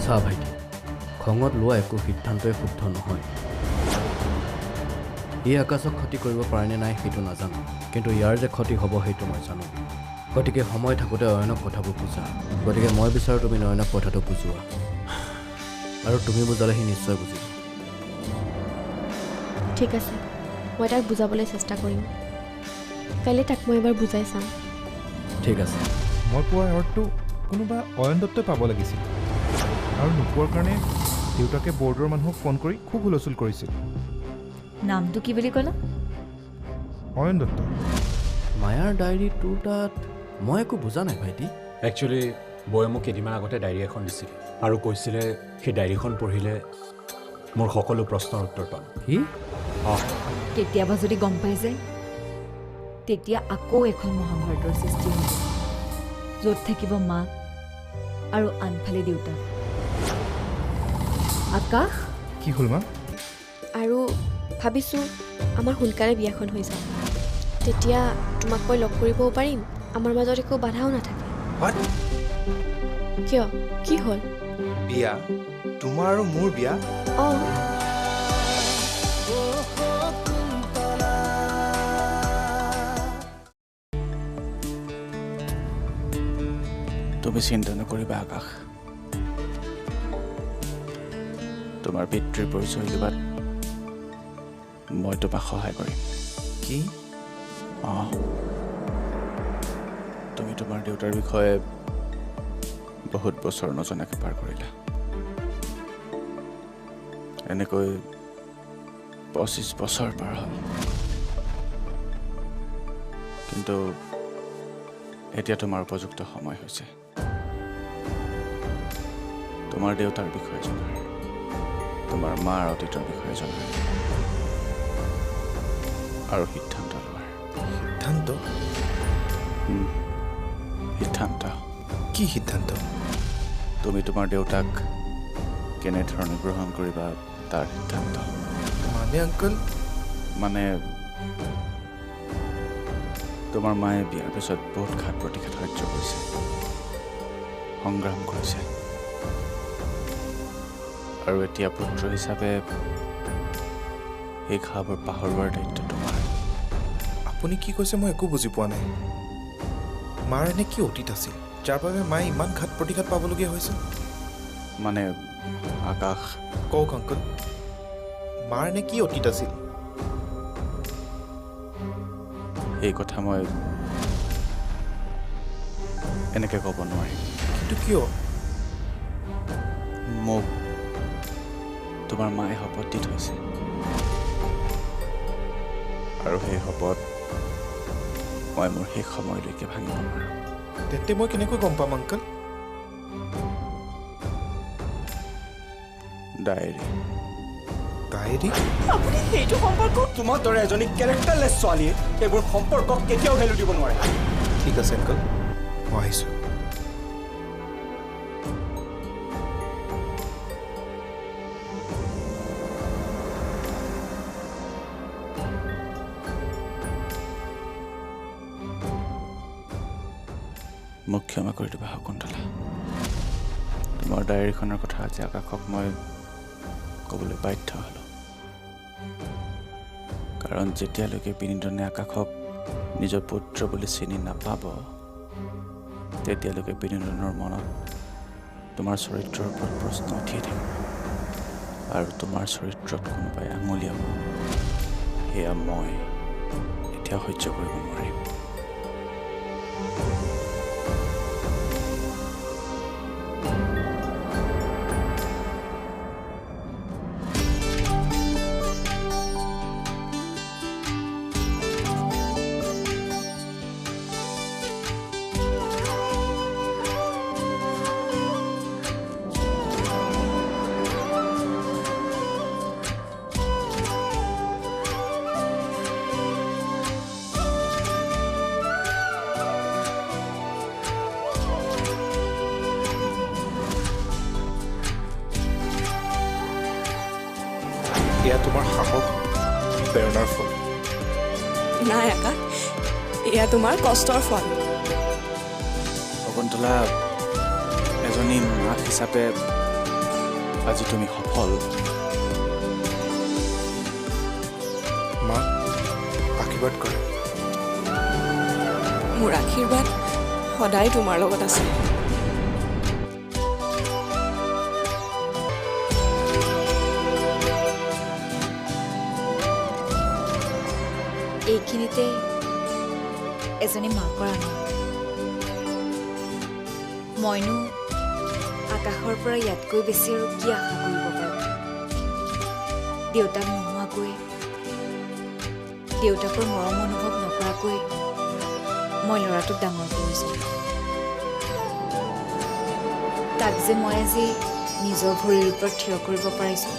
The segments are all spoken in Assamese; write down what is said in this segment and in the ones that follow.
চা ভাইটি, খঙত লোৱা একো সিদ্ধান্তই শুদ্ধ নহয়। ই আকাশক ক্ষতি কৰিব পাৰেনে নাই সেইটো নাজানো, কিন্তু ইয়াৰ যে ক্ষতি হ'ব সেইটো মই জানো। গতিকে সময় থাকোঁতে অয়নক কথাবোৰ বুজা। গতিকে মই বিচাৰোঁ তুমি নয়নক কথাটো বুজোৱা, আৰু তুমি বুজালে সি নিশ্চয় বুজিব। ঠিক আছে, মই তাক বুজাবলৈ চেষ্টা কৰিম। কাইলৈ তাক মই এবাৰ বুজাই চাম। ঠিক আছে। মই পোৱাৰ অৰ্থটো কোনোবা অয়ন দত্তই পাব লাগিছিল, আৰু নোপোৱাৰ কাৰণে দেউতাকে বৰ্ডৰ মানুহক ফোন কৰি খুব হুলস্থুল কৰিছিল। নামটো কি বুলি ক'লা? অয়ন দত্ত। মায়াৰ ডায়েৰী তোৰ তাত? মই একো বুজা নাই ভাইটি। একচুৱেলি বৌয়ে মোক কেইদিনমান আগতে ডায়েৰী এখন দিছিলে আৰু কৈছিলে সেই ডায়েৰীখন পঢ়িলে মোৰ সকলো প্ৰশ্নৰ উত্তৰ পাম। কি? কেতিয়াবা যদি গম পাই যায় তেতিয়া আকৌ এখন মহাভাৰতৰ সৃষ্টি হ'ব, য'ত থাকিব মাক আৰু আনফালে দেউতাক। আকাশ, কি হ'ল মা? আৰু ভাবিছোঁ আমাৰ সোনকালে বিয়াখন হৈ যাওক, তেতিয়া তোমাক মই লগ কৰিবও পাৰিম, আমাৰ মাজত একো বাধাও নাথাকে। কিয়, কি হ'ল? বিয়া? তোমাৰ আৰু মোৰ বিয়া? অঁ, তুমি চিন্তা নকৰিবা আকাশ, তোমাৰ পিতৃৰ পৰিচয় লোৱাত মই তোমাক সহায় কৰিম। কি? তুমি তোমাৰ দেউতাৰ বিষয়ে বহুত বছৰ নজনাকৈ পাৰ কৰিলা। এনেকৈ 25 বছৰ পাৰ হ'ল, কিন্তু এতিয়া তোমাৰ উপযুক্ত সময় হৈছে তোমাৰ দেউতাৰ বিষয়ে জনাৰ, তোমাৰ মাৰ অতীতৰ বিষয়ে জনাৰ আৰু সিদ্ধান্ত লোৱাৰ। সিদ্ধান্ত? সিদ্ধান্ত? কি সিদ্ধান্ত? তুমি তোমাৰ দেউতাক কেনেধৰণে গ্ৰহণ কৰিবা তাৰ সিদ্ধান্ত। মানে আংকল? মানে তোমাৰ মায়ে বিয়াৰ পিছত বহুত ঘাত প্ৰতিঘাত সহ্য কৰিছে, সংগ্ৰাম কৰিছে, আৰু এতিয়া পুত্ৰ হিচাপে সেই ঘাবোৰ পাহৰোৱাৰ দায়িত্ব তোমাৰ। আপুনি কি কৈছে মই একো বুজি পোৱা নাই। মাৰ এনে কি অতীত আছিল যাৰ বাবে মায়ে ইমান ঘাত প্ৰতিঘাত পাবলগীয়া হৈছিল? মানে আকাশ, কওক আংকল, মাৰ এনে কি অতীত আছিল? এই কথা মই এনেকৈ ক'ব নোৱাৰিম। কিন্তু কিয়? মোক তোমাৰ মায়ে শপত দি থৈছে, আৰু সেই শপত মই মোৰ শেষ সময়লৈকে ভাঙিব নোৱাৰোঁ। তেন্তে মই কেনেকৈ গম পাম আংকল? ডায়েৰী। ডায়েৰী? আপুনি সেইটো সম্পৰ্ক, তোমাৰ দৰে এজনী কেৰেক্টাৰলেছ ছোৱালীয়ে এইবোৰ সম্পৰ্কক কেতিয়াও ভেলু দিব নোৱাৰে। ঠিক আছে আংকল, মই আহিছোঁ। মোক ক্ষমা কৰি দিবা শকুন্তলা, তোমাৰ ডায়েৰীখনৰ কথা আজি আকাশক মই ক'বলৈ বাধ্য হ'লোঁ। কাৰণ যেতিয়ালৈকে বিনোদনে আকাশক নিজৰ পুত্ৰ বুলি চিনি নাপাব, তেতিয়ালৈকে বিনোদনৰ মনত তোমাৰ চৰিত্ৰৰ ওপৰত প্ৰশ্ন উঠিয়ে থাকিব, আৰু তোমাৰ চৰিত্ৰত কোনোবাই আঙুলিয়াব, সেয়া মই এতিয়া সহ্য কৰিব নোৱাৰিম। এয়া তোমাৰ সাহস, প্ৰেৰণাৰ ফল। নাই আকাশ, এয়া তোমাৰ কষ্টৰ ফল। শকুন্তলা, এজনী মাক হিচাপে আজি তুমি সফল। মা আশীৰ্বাদ কৰে। মোৰ আশীৰ্বাদ সদায় তোমাৰ লগত আছে। এইখিনিতে এজনী মাকৰ আনো মইনো আকাশৰ পৰা ইয়াতকৈ বেছি আৰু কি আশা কৰিব পাৰোঁ। দেউতাক নোহোৱাকৈ দেউতাকৰ মৰম অনুভৱ নকৰাকৈ মই ল'ৰাটোক ডাঙৰ কৰিছোঁ। তাক যে মই আজি নিজৰ ভৰিৰ ওপৰত থিয় কৰিব পাৰিছোঁ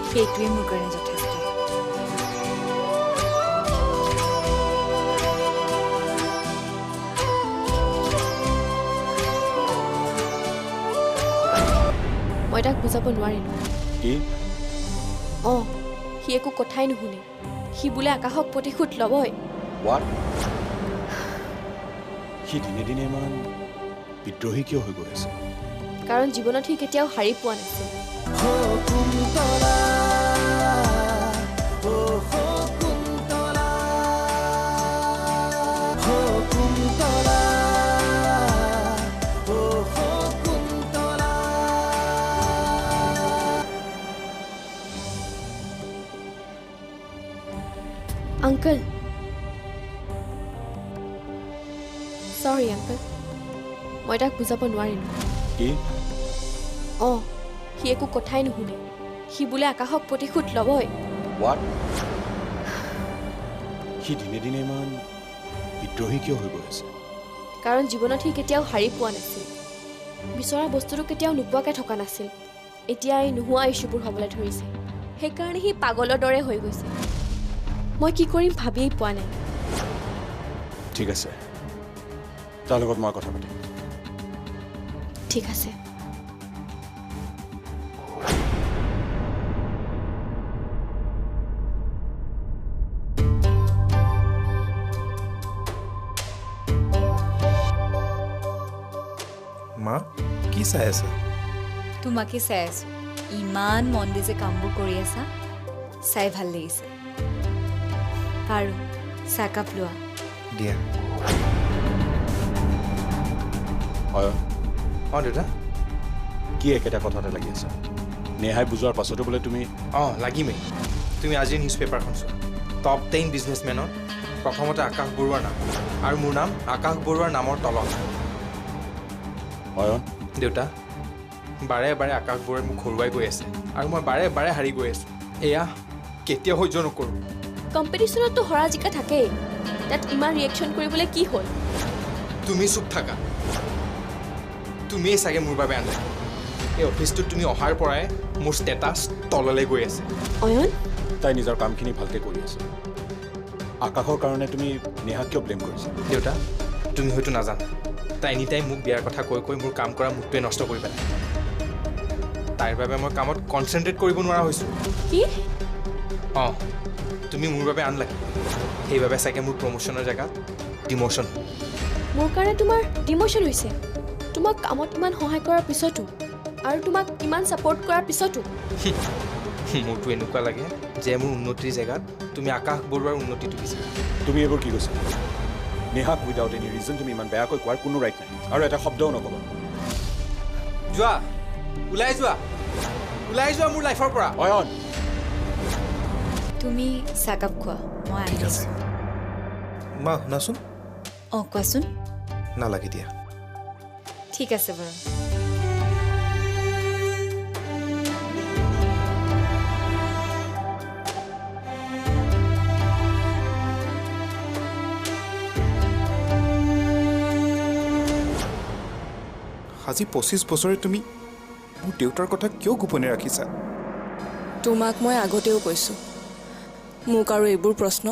সেইটোৱে মোৰ কাৰণে যথেষ্ট। মই তাক বুজাব নোৱাৰিলোঁ। কি অঁ, সি একো কথাই নুশুনে। সি বোলে আকাশক প্ৰতিশোধ ল'বই। হোৱাট? সি দিনে দিনে ইমান বিদ্ৰোহী কিয় হৈ গৈ আছে? কাৰণ জীৱনত সি কেতিয়াও হাৰি পোৱা নাছিল। আংকল, চৰি আংকল, মই তাক বুজাব নোৱাৰিলোঁ। কি? অঁ, সি একো কথাই নুশুনে। সি বোলে আকাশক প্ৰতিশোধ ল'বই। হোৱাট? সি দিনে দিনে ইমান বিদ্ৰোহী কিয় হৈ গৈ আছে? কাৰণ জীৱনত সি কেতিয়াও হাৰি পোৱা নাছিল। বিচৰা বস্তুটো কেতিয়াও নোপোৱাকৈ থকা নাছিল। এতিয়া এই নোহোৱা ইছ্যুবোৰ হ'বলৈ ধৰিছে। সেইকাৰণে সি পাগলৰ দৰে হৈ গৈছে। মই কি কৰিম ভাবিয়েই পোৱা নাই। ঠিক আছে, তাৰ লগত মই কথা পাতিম। ঠিক আছে। মা কি চাই আছা? তোমাকে চাই আছো। ইমান মন দি যে কামবোৰ কৰি আছা চাই ভাল লাগিছে। পাৰো চাহকাপ লোৱা। দিয়া। হয়। অঁ দেউতা। কি একেটা কথাতে লাগি আছে? নেহাই বুজোৱাৰ পাছতো বোলে তুমি? অঁ লাগিমেই। তুমি আজি নিউজ পেপাৰখন চোৱা। টপ 10 বিজনেছমেনত প্ৰথমতে আকাশ বৰুৱাৰ নাম, আৰু মোৰ নাম আকাশ বৰুৱাৰ নামৰ তলত। অয়ন, দেউতা, বাৰে বাৰে আকাশ বৰুৱাই মোক হৰুৱাই গৈ আছে, আৰু মই বাৰে বাৰে হাৰি গৈ আছোঁ। এয়া কেতিয়াও সহ্য নকৰোঁ। কম্পিটিশ্যনততো হৰা জিকা থাকেই। তাত ইমান ৰিয়েকশ্যন কৰিবলৈ কি হ'ল? তুমি চুপ থাকা। তুমিয়ে চাগে মোৰ বাবে আনিলা। এই অফিচটোত তুমি অহাৰ পৰাই মোৰ ষ্টেটাছ তললৈ গৈ আছে। অয়ন, তাই নিজৰ কামখিনি ভালকৈ কৰি আছে। আকাশৰ কাৰণে তুমি নেহাক কিয় ব্লেম কৰিছা? দেউতা, তুমি হয়তো নাজানা, তাই এনি টাইম মোক বিয়াৰ কথা কৈ কৈ মোৰ কাম কৰা মুখটোৱে নষ্ট কৰি পেলাই। তাইৰ বাবে মই কামত কনচেনট্ৰেট কৰিব নোৱাৰা হৈছোঁ। কি? অঁ, তুমি মোৰ বাবে আনলাকি। সেইবাবে চাগে মোৰ প্ৰমোশ্যনৰ জেগাত ডিমোশ্যন। মোৰ কাৰণে তোমাৰ ডিমোশ্যন হৈছে? তোমাক কামত ইমান সহায় কৰাৰ পিছতো, আৰু তোমাক ইমান ছাপৰ্ট কৰাৰ পিছতো? মোৰতো এনেকুৱা লাগে যে মোৰ উন্নতিৰ জেগাত তুমি আকাশ বৰুৱাৰ উন্নতিটো বিচাৰা। তুমি এইবোৰ কি কৈছা? নেহাক উইদাউট এনি ৰিজন তুমি ইমান বেয়াকৈ কোৱাৰ কোনো ৰাইট নাই, আৰু এটা শব্দও নক'বা। যোৱা, ওলাই যোৱা, ওলাই যোৱা মোৰ লাইফৰ পৰা। অয়ন, তুমি চাহকাপ খোৱা, মই আহি আছোঁ। মা শুনাচোন। অঁ কোৱাচোন। নালাগে দিয়া। ঠিক আছে বাৰু। আজি 25 বছৰে তুমি মোৰ দেউতাৰ কথা কিয় গোপনে ৰাখিছা? তোমাক মই আগতেও কৈছোঁ, মোক আৰু এইবোৰ প্ৰশ্ন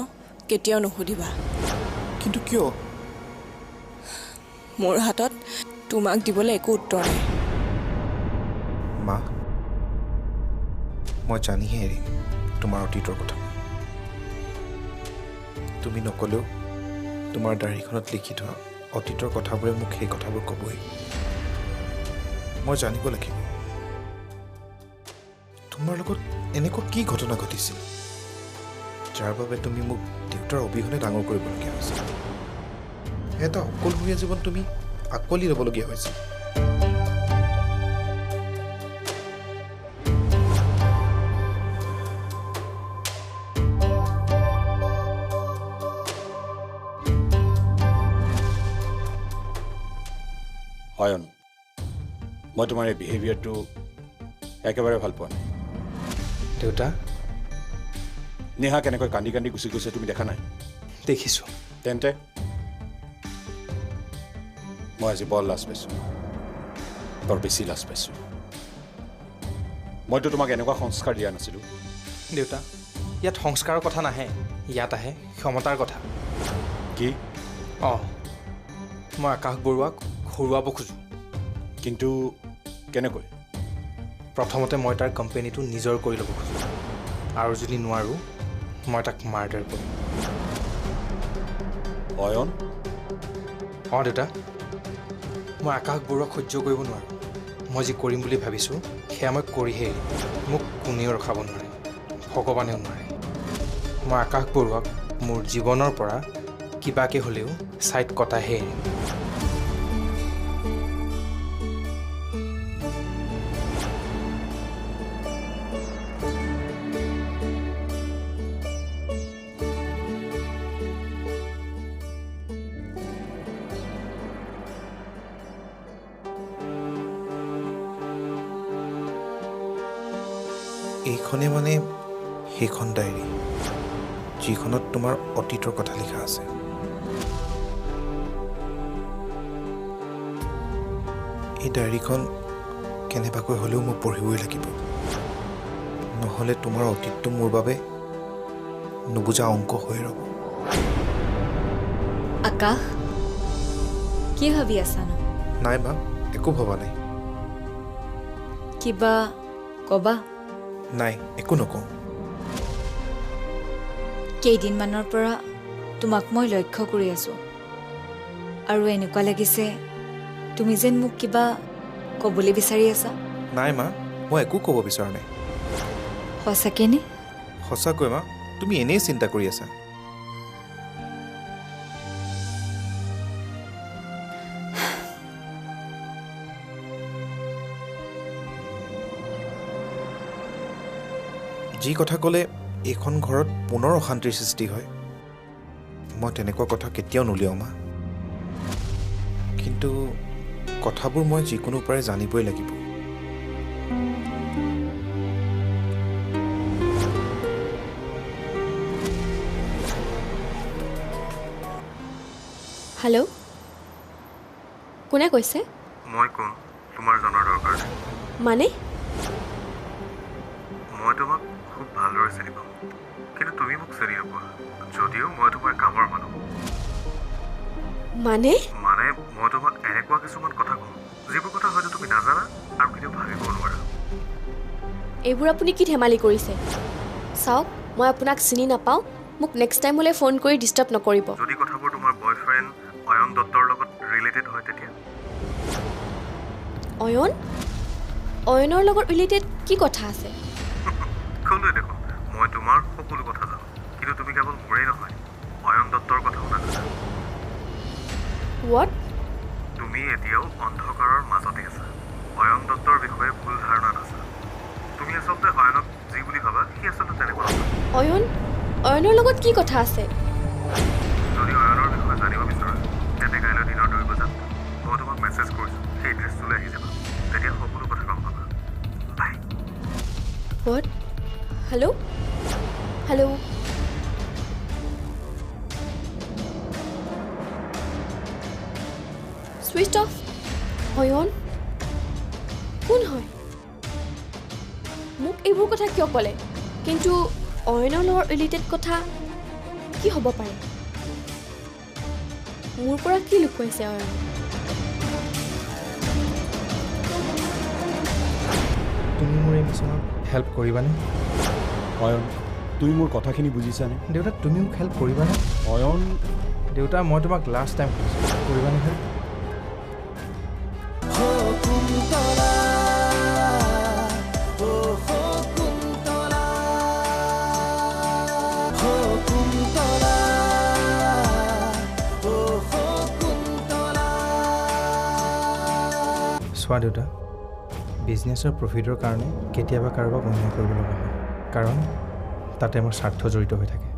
কেতিয়াও নুসুধিবা। কিন্তু কিয়? মোৰ হাতত তোমাক দিবলৈ একো উত্তৰ নাই। মা, মই জানিহে এৰিম তোমাৰ অতীতৰ কথা। তুমি নক'লেও তোমাৰ ডায়েৰীখনত লিখি থোৱা অতীতৰ কথাবোৰে মোক সেই কথাবোৰ ক'বই। মই জানিব লাগিব তোমাৰ লগত এনেকুৱা কি ঘটনা ঘটিছিল যাৰ বাবে তুমি মোক দেউতাৰ অবিহনে ডাঙৰ কৰিবলগীয়া হৈছিল এটা অকলশৰীয়া জীৱন তুমি আকোৱালি ল'বলগীয়া হৈছিল অয়ন মই তোমাৰ এই বিহেভিয়াৰটো একেবাৰে ভাল পোৱা নাই দেউতা নেহা কেনেকৈ কান্দি কান্দি গুচি গৈছে তুমি দেখা নাই দেখিছোঁ তেন্তে মই আজি বৰ লাজ পাইছোঁ বৰ বেছি লাজ পাইছোঁ মইতো তোমাক এনেকুৱা সংস্কাৰ দিয়া নাছিলোঁ দেউতা ইয়াত সংস্কাৰৰ কথা নাহে ইয়াত আহে ক্ষমতাৰ কথা কি অঁ মই আকাশ বৰুৱাক হৰুৱাব খোজোঁ কিন্তু কেনেকৈ প্ৰথমতে মই তাৰ কোম্পানীটো নিজৰ কৰি ল'ব খোজোঁ আৰু যদি নোৱাৰোঁ মই তাক মাৰ্ডাৰ কৰিম অয়ন অঁ দেউতা মই আকাশ বৰুৱাক সহ্য কৰিব নোৱাৰোঁ মই যি কৰিম বুলি ভাবিছোঁ সেয়া মই কৰিহে এৰিম মোক কোনেও ৰখাব নোৱাৰে ভগৱানেও নোৱাৰে মই আকাশ বৰুৱাক মোৰ জীৱনৰ পৰা কিবাকৈ হ'লেও ছাইড কটাহে এৰিম এইখনে মানে সেইখন ডায়েৰী যিখনত তোমাৰ অতীতৰ কথা লিখা আছে এই ডায়েৰীখন কেনেবাকৈ হ'লেও মোক পঢ়িবই লাগিব নহ'লে তোমাৰ অতীতটো মোৰ বাবে নুবুজা অংক হৈ ৰ'ব আকাশ কি ভাবি আছানো নাই মা একো ভবা নাই কিবা ক'বা নাই একো নকওঁ কেইদিনমানৰ পৰা তোমাক মই লক্ষ্য কৰি আছোঁ আৰু এনেকুৱা লাগিছে তুমি যেন মোক কিবা ক'বলৈ বিচাৰি আছা নাই মা মই একো ক'ব বিচৰা নাই সঁচাকেনে সঁচাকৈ মা তুমি এনেই চিন্তা কৰি আছা যি কথা ক'লে এইখন ঘৰত পুনৰ অশান্তিৰ সৃষ্টি হয় মই তেনেকুৱা কথা কেতিয়াও নুলিয়াও মা কিন্তু কথাবোৰ মই যিকোনো উপায়েৰে জানিবই লাগিব হেল্ল' কোনে কৈছে মই কোন তোমাৰ জনাৰ দৰকাৰ মানে মই তোমাক খুব ভালদৰে চিনি পাওঁ কিন্তু তুমি মোক চিনি নোপোৱা যদিও মই তোমাৰ কামৰ মানুহ মানে মানে মই তোমাক এনেকুৱা কিছুমান কথা কওঁ যিবোৰ কথা হয়তো তুমি নাজানা আৰু কেতিয়াও ভাবিব নোৱাৰা এইবোৰ আপুনি কি ধেমালি কৰিছে চাওক মই আপোনাক চিনি নাপাওঁ মোক নেক্সট টাইমলৈ ফোন কৰি ডিষ্টাৰ্ব নকৰিব যদি কথাবোৰ তোমাৰ বয়ফ্ৰেণ্ড অয়ন দত্তৰ লগত ৰিলেটেড হয় তেতিয়া অয়নৰ লগত ৰিলেটেড কি কথা আছে ক'লোৱে দেখোন মই তোমাৰ সকলো কথা জানো কিন্তু তুমি কেৱল মোৰেই নহয় অয়ন দত্তৰ কথাও নাজানা হোৱাট তুমি এতিয়াও অন্ধকাৰৰ মাজতে আছা অয়ন দত্তৰ বিষয়ে ভুল ধাৰণাত আছা তুমি আচলতে অয়নক যি বুলি ভাবা সি আচলতে তেনেকুৱা নহয় অয়নৰ লগত কি কথা আছে যদি অয়নৰ বিষয়ে জানিব বিচৰা তেন্তে কাইলৈ দিনৰ 2 বজাত মই তোমাক মেছেজ কৰিছোঁ সেই এড্ৰেছটোলৈ আহি যাবা তেতিয়া সকলো কথা গম পাবা বাই হোৱাট হেল্ল' ছুইচ অফ অয়ন কোন হয় মোক এইবোৰ কথা কিয় ক'লে কিন্তু অয়নৰ লগত ৰিলেটেড কথা কি হ'ব পাৰে মোৰ পৰা কি লুকুৱাইছে অয়ন তুমি মোৰ এই মিছনত হেল্প কৰিবানে অয়ন তুমি মোৰ কথাখিনি বুজিছানে দেউতা তুমি মোক হেল্প কৰিবানে অয়ন দেউতা মই তোমাক লাষ্ট টাইম সুধিছোঁ কৰিবানে হেল্প কুন্তলা চোৱা দেউতা, বিজনেছৰ প্ৰফিটৰ কাৰণে কেতিয়াবা কাৰোবাক অন্যায় কৰিব লগা হয়, কাৰণ তাতে মোৰ স্বাৰ্থ জড়িত হৈ থাকে।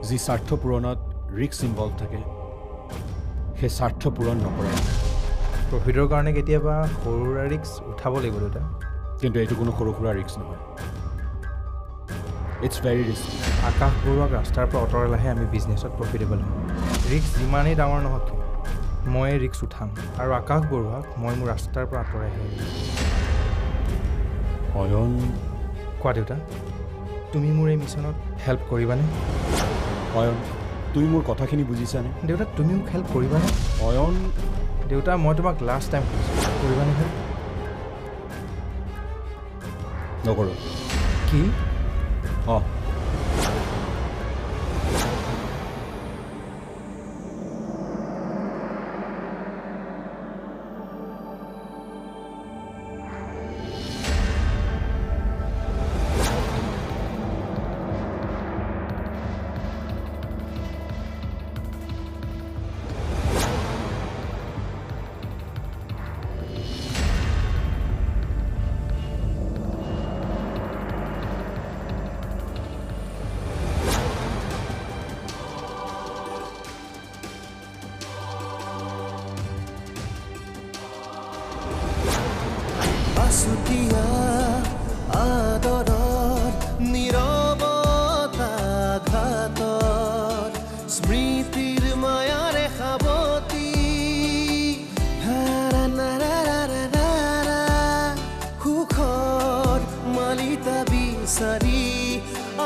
যি স্বাৰ্থ পূৰণত ৰিস্ক ইনভলভ থাকে সেই স্বাৰ্থ পূৰণ নকৰে। প্ৰফিটৰ কাৰণে কেতিয়াবা সৰু সুৰা ৰিস্ক উঠাব লাগিব দেউতা। কিন্তু এইটো কোনো সৰু সুৰা ৰিস্ক নহয়, ইটছ ভেৰি ৰিস্কি। আকাশ বৰুৱাক ৰাস্তাৰ পৰা আঁতৰালেহে আমি বিজনেছত প্ৰফিটেবল হ'ম। ৰিস্ক যিমানেই ডাঙৰ নহওক কিয় মই ৰিস্ক উঠাম, আৰু আকাশ বৰুৱাক মই মোৰ ৰাস্তাৰ পৰা আঁতৰাইহে এৰিম। অয়ন, কোৱা দেউতা, তুমি মোৰ এই মিছনত হেল্প কৰিবানে? অয়ন, তুমি মোৰ কথাখিনি বুজিছানে? দেউতা, তুমি মোক হেল্প কৰিবানে? অয়ন, দেউতা, মই তোমাক লাষ্ট টাইম কৈছোঁ, কৰিবানে হেল্প? নকৰোঁ। কি? অঁ, আছুতীয়া আদৰত নীৰৱতা ঘাতত স্মৃতিৰ মায়াৰে সাৱতি সুখৰ মালিতা বিচাৰি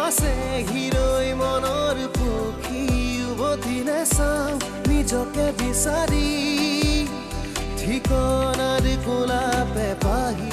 আছে হিৰৈ মনৰ পক্ষী উভতি নাচাওঁ নিজকে বিচাৰি ঠিকনাৰ গোলাপে পাহি